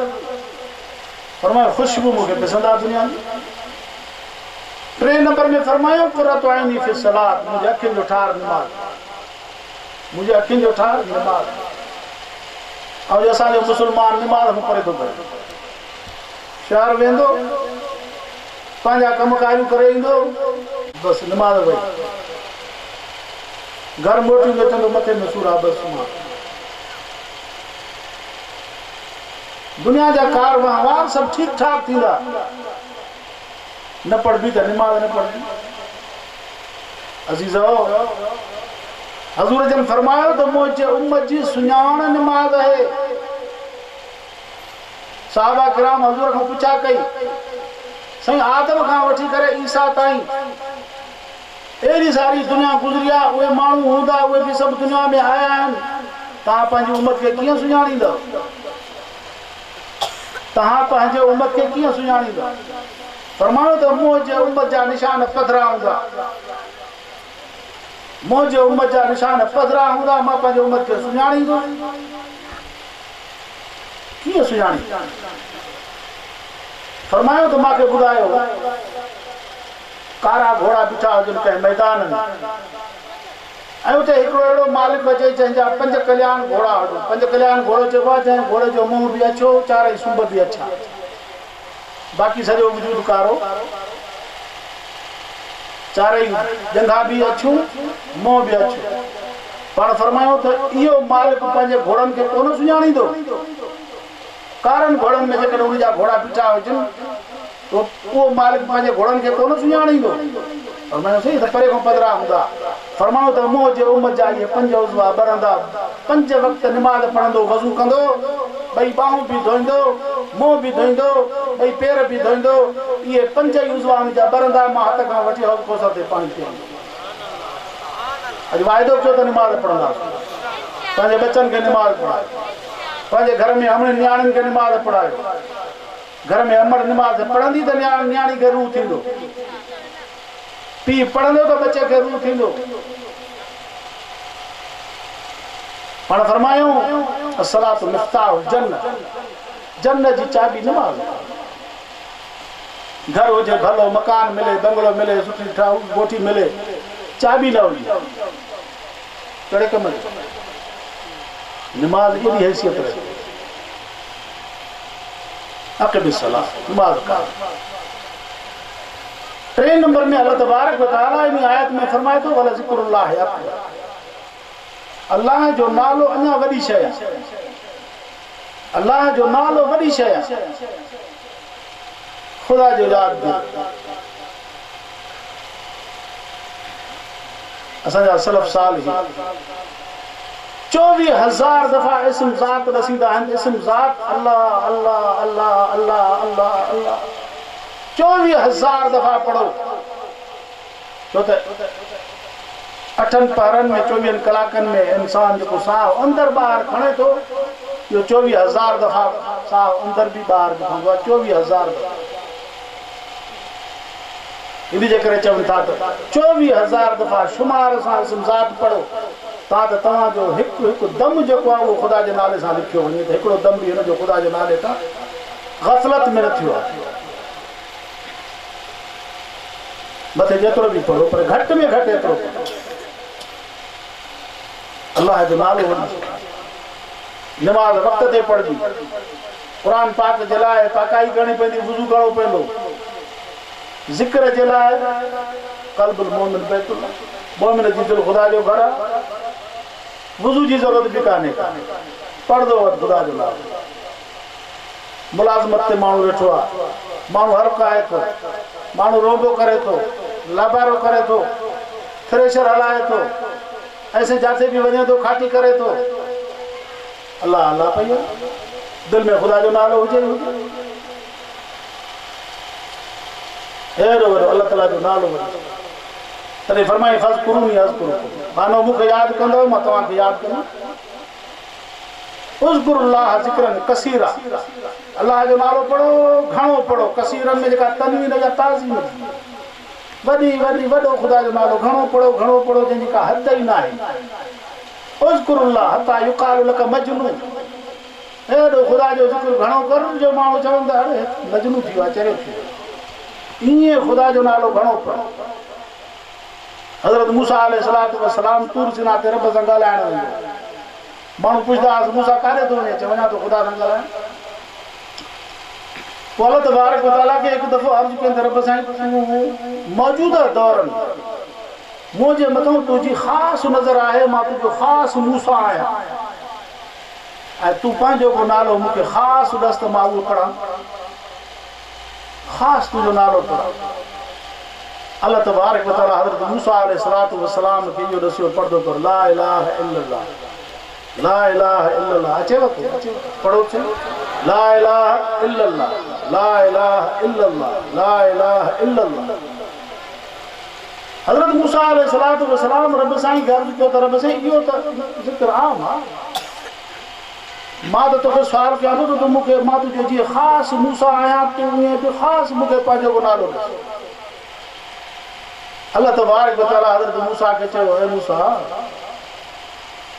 फरमायो खुशबू मूंखे पसंदि आहे दुनिया जी। 3 नंबर में फरमायो क़ुर्रतु ऐनी फ़ी सलात, मुंहिंजे अखियुनि जो ठार नमाज़, मुंहिंजे अखियुनि जो ठार नमाज़। ऐं जो असांजो मुस्लमान नमाज़ में पढ़े थो पियो, शहर वेंदो, पंहिंजा कमकारियूं करे ईंदो, बसि नमाज़ वई, घर मोटींदो चवंदो मथे में सूर आहे, बसि मां। दुनिया जा कारवां वार सभु ठीकु ठाक थींदा, न पढ़बी त नमाज़ न पढ़बी। अज़ीज़ो, हज़ूर जन फरमायो त मुंहिंजे उम्मत जी सुञाण नमाज़ आहे। सहाबा किराम हज़ूर खां पुछा कई, साईं आदम खां वठी करे ईसा ताईं एॾी सारी दुनिया गुज़री आहे, उहे माण्हू हूंदा, उहे बि सभु दुनिया में आया आहिनि, तव्हां पंहिंजी उम्मत खे कीअं सुञाणींदव? तव्हां पंहिंजे उम्मत खे कीअं सुञाणींदव? फरमायो त मुंहिंजे उम्मत जा निशान पधरा हूंदा, मुंहिंजे उम्मत जा निशान पधरा हूंदा, मां पंहिंजे उम्मत खे सुञाणींदो। कीअं सुञाणी? फरमायो त मूंखे ॿुधायो कारा घोड़ा बीठा हुजनि कंहिं मैदान में, ऐं उते हिकिड़ो अहिड़ो मालिक अचे जंहिंजा 5 कल्याण घोड़ा हुजनि। 5 कल्याण घोड़ो चइबो आहे जंहिं घोड़े जो मुंहुं बि अछो, 4 सूंभ बि अछा, बाक़ी सॼो वजूद कारो, 4 जंघा बि अछूं, मुंहुं बि अछो। पाण फरमायो त इहो मालिक पंहिंजे घोड़नि खे कोन सुञाणींदो? कारन घोड़न में जेकर उन जा घोड़ा बिठा हुजन तो वो मालिक पंहिंजे घोड़न के कोन सुञाणींदो और मैं सही त परे को पदरा हुंदा फरमाओ त मोह जे उम्मत जा ये पंज उज़वा बरंदा पंज वक्त नमाज पढ़ंदो वजू कंदो भई बाहूं भी धोइंदो मुंह भी धोइंदो भई पैर भी धोइंदो ये पंज उज़वा जा बरंदा मां हथ का वठी हो कोसर ते पानी पींदो अज वायदो कयो त नमाज पढ़ंदा पंहिंजे बच्चन के नमाज पढ़ायो पंहिंजे घर में हमने न्याणियुनि के नमाज पढ़ायो घर में अमर नमाज पढ़ंदी त न्याणी के रूह थींदो पी पढ़ंदो तो बच्चे के रूह थींदो पाण फरमायूं अस्सलातु मिफ्ताह जन्नत जन्नत जी चाबी नमाज घर हुजे भलो मकान मिले बंगलो मिले सुठी गोठी मिले चाबी न हुजे कड़े कम नमाज की हैसियत रहे अक़िम सलाह नमाज का 3 नंबर में अल्लाह तबारक व तआला इन आयत में फरमाए तो वला ज़िक्रुल्लाह अकबर अल्लाह जो नालो अन्या वडी शय अल्लाह जो नालो वडी शय खुदा जो याद दे असा सलफ सालिह 24,000 दफा इसम ज़ात रसीदा हैं इसम ज़ात अल्लाह अल्लाह अल्लाह अल्लाह अल्लाह अल्लाह 24,000 दफा पढ़ो छो त 8 पहरन में 24 कलाकन में इंसान जो साह अंदर बाहर खणे तो यो 24,000 दफा साह अंदर भी बाहर भी खणदो 24,000 दफा इन जे करे चवन था 24,000 दफा शुमार सां इसम ज़ात पढ़ो ता त तव्हां जो हिकु दम जेको आहे वो खुदा जे नाले सां लिखियो वञे त हिकिड़ो दम बि हिन जो खुदा जे नाले सां गफ़लत में न थियो आहे मथे जेतिरो बि पढ़ो पर घटि में घटि एतिरो पढ़ो अल्लाह जो नालो वञे नमाज वक़्त ते पढ़बी क़ुरान पाक जे लाइ पाकाई करणी पवंदी वुज़ू करणो पवंदो ज़िक्र जे लाइ क़ल्बुल मोमिन बैतुल्लाह मोमिन जी दिल खुदा जो घर आहे वुज़ू जी ज़रूरत भी कान्हे पढ़दो वटि खुदा जो नालो मुलाज़मत ते माण्हू वेठो आहे माण्हू हर काए थो माण्हू रोबो करे थो लाबारो करे थो थ्रेशर हलाए थो ऐसे जाते भी वञे थो खाटी करे थो अल्लाह अल्लाह पई दिल में खुदा जो नालो हुजे हेरो वॾो अल्लाह ताला जो नालो वठो तॾहिं फरमाई फ़ज़कुरूनी अज़कुरुकुम मानो मूंखे यादि कंदव मां तव्हांखे यादि कंदुमि उज़कुरुल्लाह ज़िक्रन कसीरा अल्लाह जो नालो पढ़ो घणो पढ़ो कसीरन में जेका तनवीन जा ताज़ीम वॾी वॾी वॾो खुदा जो नालो घणो पढ़ो जंहिंजी का हद ई न आहे उज़कुरुल्लाह हता युक़ालु लक मजनून हेॾो खुदा जो ज़िक्र घणो कर जो माण्हू चवंदा अरे मजनू थी वियो आहे चरियो थी वियो ईअं खुदा जो नालो घणो पढ़ो हज़रत मूसा अलैहिस्सलातु वस्सलाम तूर सिना ते रब सां ॻाल्हाइण वेंदो माण्हू पुछंदा हुआ मूसा काॾे थो वञे वञा थो खुदा सां ॻाल्हाइण पोइ अल्लाह तबारक व तआला खे हिकु दफ़ो अर्ज़ु कयनि त रब साईं मौजूदा दौर में मुंहिंजे मथां तुंहिंजी ख़ासि नज़र आहे मां तुंहिंजो ख़ासि मूसा आहियां ऐं तूं पंहिंजो को नालो मूंखे ख़ासि ॾस त मां उहो पढ़ां ख़ासि तुंहिंजो नालो पढ़ां अल्लाह तबारक व तआला हज़रत मूसा अलैहिस्सलातु वस्सलाम खे इहो ॾसियो पढ़ंदो कर ला इलाहा इल्लल्लाह ला इलाहा इल्लल्लाह अचेव थो पढ़ो थे ला इलाहा इल्लल्लाह ला इलाहा इल्लल्लाह ला इलाहा इल्लल्लाह हज़रत मूसा अलैहिस्सलातु वस्सलाम रब साईं खे अर्ज़ु कयो त रब साईं इहो त ज़िक्र आम आहे मां त तोखे सुवाल कयां थो त मूंखे मां तुंहिंजो जीअं ख़ासि मूसा आहियां तूं ईअं बि ख़ासि मूंखे पंहिंजो को नालो ॾिस अल्लाह तबारक व तआला हज़रत मूसा खे चयो ए मूसा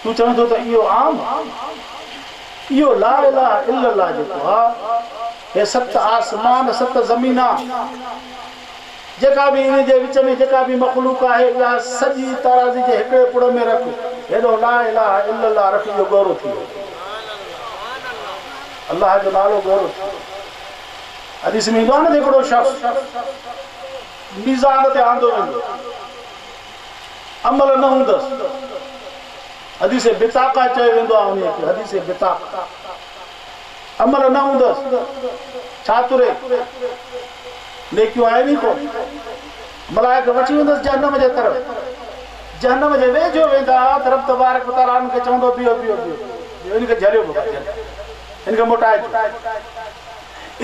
तूं चवंदो त इहो आम इहो ला इलाहा इल्लल्लाह जेको आहे हे 7 आसमान 7 ज़मीना जेका बि इन जे विच में जेका बि मख़लूक आहे इहा सॼी ताराज़ी जे हिकिड़े पुड़ में रख हेॾो ला इलाहा इल्लल्लाह रख इहो गौरव थी वियो अल्लाह जो नालो गौरव थी वियो हदीस में ईंदो आहे न हिकिड़ो शख़्स मीज़ान ते आंदो वेंदो अमल न हूंदसि हदीस बिताका चयो वेंदो आहे उन खे हदीस बिताका अमल न हूंदसि छा तुरे नेकियूं आहिनि ई कोन मलाइक वठी वेंदसि जहन्नम जे तरफ़ जहन्नम जे वेझो वेंदा त रब तबारक व तआला खे चवंदो बीहो बीहो बीहो इनखे झलियो इनखे मोटाए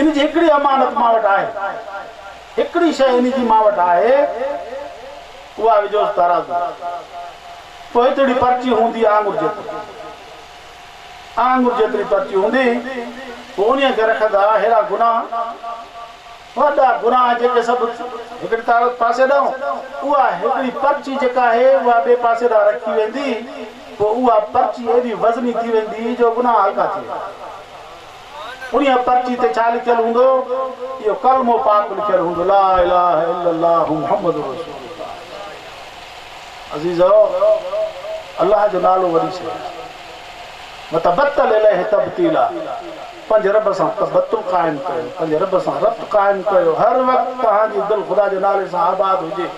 इन जी हिकिड़ी अमानत मां वटि आहे हिकिड़ी शइ इन जी मां वटि आहे उहा विझोसि तराज़ू पोइ हेतिरी पर्ची हूंदी आंगुर जेतिरी पर्ची हूंदी पोइ उन खे रखंदा अहिड़ा गुनाह वॾा गुनाह जेके सभु हिकिड़ी पासे ॾांहुं उहा हिकिड़ी पर्ची जेका आहे उहा ॿिए पासे ॾांहुं रखी वेंदी पोइ उहा पर्ची एॾी वज़नी थी वेंदी जो गुनाह हल्का थी वेंदा उन पर्ची ते छा लिखियलु हूंदो इहो कलमो पाक लिखियलु हूंदो ला इलाहा इल्लल्लाहु मुहम्मद रसूलुल्लाह अज़ीज़ो अल्लाह जो नालो वरी शइ वतबत्तल इलैहि तब्तीला पंज रब सां तबत्तुल क़ाइम कयो पंज रब सां रब्त क़ाइम कयो हर वक़्तु तव्हांजी दिलि ख़ुदा जे नाले सां आबाद हुजे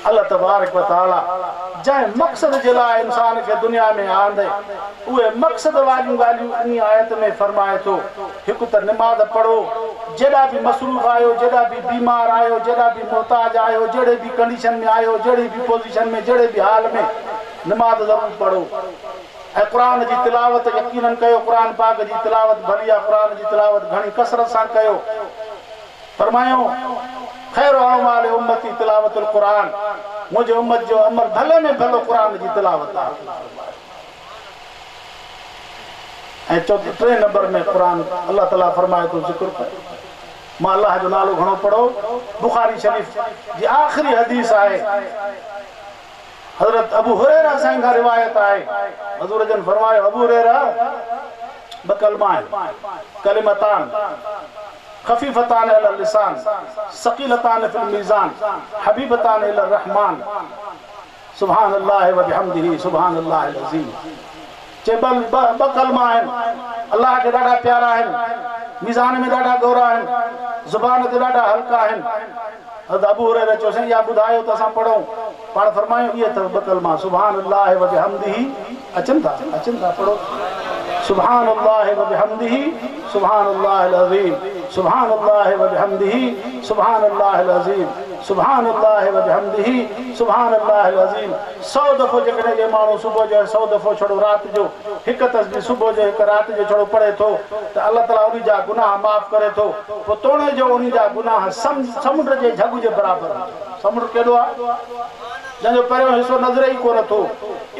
अल्लाह तबारक व तआला जंहिं मक़सद जे लाइ इंसान खे दुनिया में आंदे उहे मक़सद वारियूं ॻाल्हियूं इन आयत में फरमाए थो हिकु त निमाज़ पढ़ो जेॾा बि मसरूफ़ आहियो जेॾा बि बीमार आहियो जेॾा बि मोहताज आहियो जहिड़े बि कंडीशन में आहियो जहिड़ी बि पोज़ीशन में जहिड़े बि हाल में निमाज़ ज़रूरु पढ़ो ऐं क़ुरान जी तिलावत यकीनन कयो क़ुरान पाक जी तिलावत भली आहे क़ुरान जी तिलावत घणी कसरत सां कयो फरमायो खैर अमाल उम्मती तिलावतुल क़ुरान मुंहिंजे उम्मत जो अमल भले में भलो क़ुरान जी तिलावत आहे ऐं टे नंबर में क़ुरान अल्लाह ताला फरमाए थो ज़िक्र कयो मां अल्लाह जो नालो घणो पढ़ो बुखारी शरीफ़ जी आख़िरी हदीस आहे हज़रत अबू हुरैरा साईं खां रिवायत आहे हज़ूर जन फरमायो अबू हुरैरा ॿ कलमा आहिनि कलिमतान खफीफतान अलल लिसान सकीलतान फिल मीज़ान हबीबतान इलर रहमान सुभान अल्लाह व बिहम्दिही सुभान अल्लाहिल अज़ीम ॿ कलमा आहिनि अल्लाह खे ॾाढा प्यारा आहिनि मीज़ान में ॾाढा गौरा आहिनि ज़ुबान ते ॾाढा हल्का आहिनि अबू हुरैरा चयो साईं या ॿुधायो त असां पढ़ूं पाण फरमायूं इहे अथव ॿ कलमा सुभान अल्लाह व बिहम्दिही अचनि था पढ़ो सुभान अल्लाह व बिहम्दिही सुभान अल्लाहिल अज़ीम सुभान अल्लाह व बिहम्दिही सुभान अल्लाहिल अज़ीम सुभान अल्लाह व बिहम्दिही सुभान अल्लाहिल अज़ीम 100 दफ़ो जेकॾहिं जे माण्हू सुबुह जो 100 दफ़ो छड़ो राति जो हिकु तस्बीह सुबुह जो हिकु राति जो छड़ो पढ़े थो त अल्लाह ताला उन जा गुनाह माफ़ करे थो पोइ तोड़े जो उन जा गुनाह समुंड जे झग जे बराबरि समुंड केॾो आहे जंहिंजो पहिरियों हिसो नज़र ई कोन थो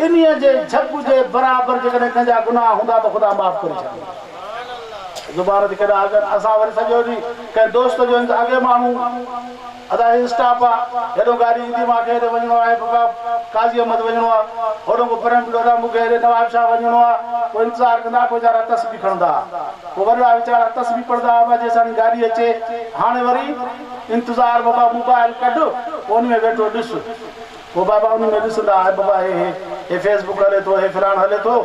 इन्हीअ जे झग जे बराबरि जेकॾहिं कंहिंजा गुनाह हूंदा त ख़ुदा माफ़ करे छॾींदो ज़ुबान ते केॾा अगरि असां वरी सॼो ॾींहुं कंहिं दोस्त जो अॻे माण्हू अदा स्टाफ आहे हेॾो गाॾी ईंदी मूंखे हेॾे वञिणो आहे बाबा काज़ी अहमद वञिणो आहे होॾो को परम दादा मूंखे हेॾे नवाब शाह वञिणो आहे पोइ इंतज़ारु कंदा पोइ वीचारा तस्बीह खणंदा पोइ वॾा वीचारा तस्बीह पढ़ंदा बाबा जेसिताईं गाॾी अचे हाणे वरी इंतज़ारु बाबा मोबाइल कढ पोइ उन में वेठो ॾिस पोइ बाबा उन में ॾिसंदा बाबा हे फेसबुक हले थो हे फिलाण हले थो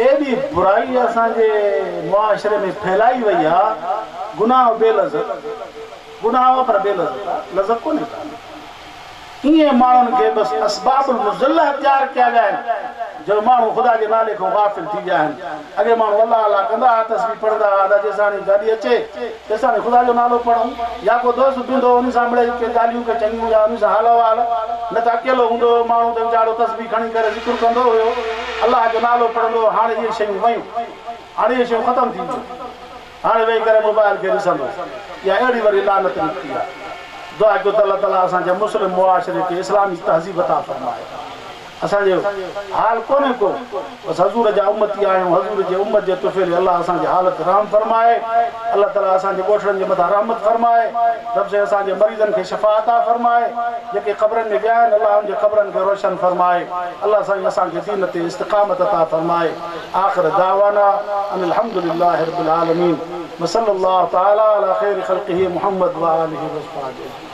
एॾी बुराई असांजे मुआशरे में फैलाई वई आहे गुनाह बेलज़त गुनाह पर बेलज़त लज़त कोन्हे ईअं माण्हुनि खे बसि असबाबुल मुज़ल्ला इख्तियार कया विया आहिनि जो माण्हू ख़ुदा जे नाले खां गाफ़िल थी विया आहिनि अॻे माण्हू अलाह अलाह कंदा हुआ तस्बीह पढ़ंदा हुआ जेसिताईं गाॾी अचे तेसिताईं ख़ुदा जो नालो पढ़ूं या को दोस्त बीहंदो उन सां मिड़ई के ॻाल्हियूं के चङियूं या उन सां हलो हाल न त अकेलो हूंदो माण्हू त वीचारो तस्बीह खणी करे ज़िक्र कंदो हुयो अलाह जो नालो पढ़ंदो हाणे इहे शयूं वयूं हाणे इहे शयूं ख़तमु थी वियूं हाणे वेही करे मोबाइल खे ॾिसंदो या अहिड़ी वरी लानत निकिती आहे दुआ कयो त अल्लाह ताला असांजे मुस्लिम मुआशरे खे इस्लामी तहज़ीब अता फरमाए असांजो हाल कोन्हे को बसि हज़ूर जा उम्मती आहियूं हज़ूर जे उम्मत जे तुफ़िल अल्लाह असांजी हालत रहम फरमाए अल्लाह ताला असांजे ॻोठड़नि जे मथां रहमत फरमाए रब से असांजे मरीज़नि खे शफ़ा अता फरमाए जेके क़ब्रनि में विया आहिनि अल्लाह उन जे क़ब्रनि खे रोशन फरमाए अल्लाह साईं असांखे दीन ते इस्तिक़ामत अता फरमाए आख़िर दावाना अनिल हम्दुलिल्लाहि रब्बिल आलमीन वसल्लल्लाहु तआला अला ख़ैरि ख़ल्क़िही मुहम्मद व आलिहि व अस्हाबिही